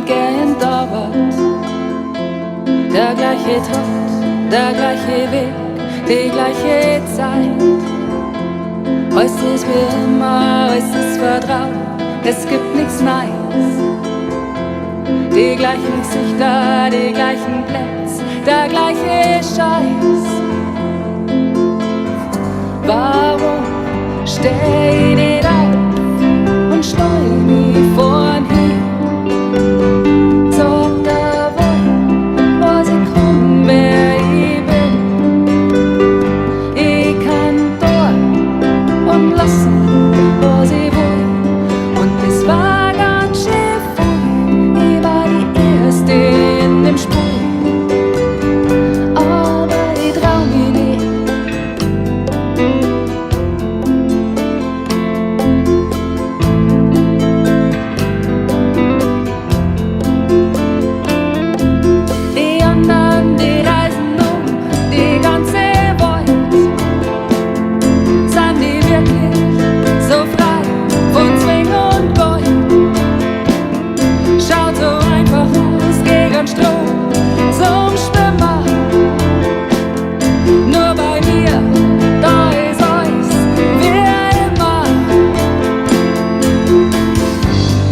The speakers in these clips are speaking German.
gern dauert. Der gleiche Takt, der gleiche Weg, die gleiche Zeit. Alles ist wie immer, alles ist vertraut, es gibt nichts Neues. Die gleichen Gesichter, die gleichen Plätze, der gleiche Scheiß. Warum steh ich nicht auf und steu mich vorn hin? Sag der Welt, was ich kann, wer ich bin. Ich kann tun und lassen, was ich will. Und das war ganz schön früh. Ich war die Erste in dem Spiel. Aber ich trau mich nicht. Die anderen, die reisen die ganze Welt. Sind die wirklich so frei von Zwing und Gold? Schaut so einfach aus gegen Strom zum Schwimmer. Nur bei mir, da ist alles wie immer.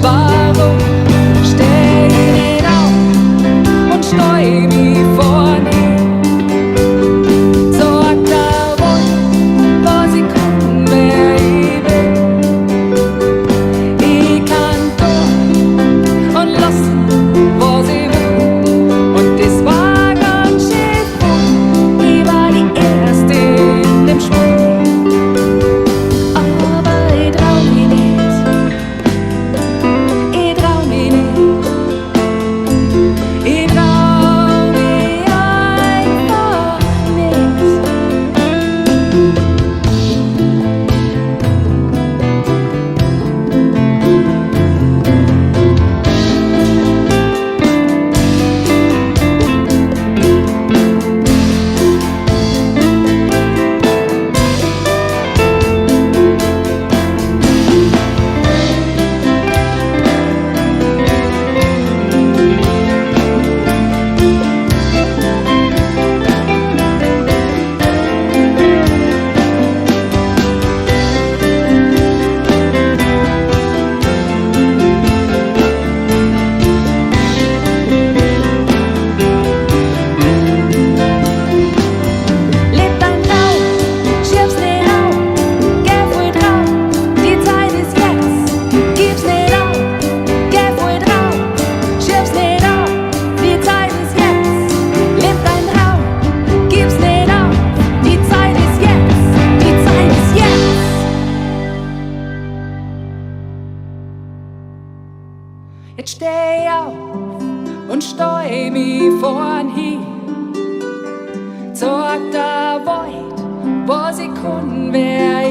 Warum steh ich nicht auf und steu mich vorn hin? Sag der Welt, was ich kann, wer ich bin. Ich kann tun und lassen, was ich will. Und das war ganz schön früh. Ich war die Erste in dem Spiel. Aber ich trau mich nicht. Ich trau mich nicht. Ich trau mich einfach nicht. Leb dein Traum, schieb's nicht auf, geh voll drauf, die Zeit ist jetzt. Gib's nicht auf, geh voll drauf, schieb's nicht auf, die Zeit ist jetzt. Leb dein Traum, gib's nicht auf, die Zeit ist jetzt, die Zeit ist jetzt. Jetzt steh auf und steu mich vorn hin. Sag der Welt, was ich kann, wer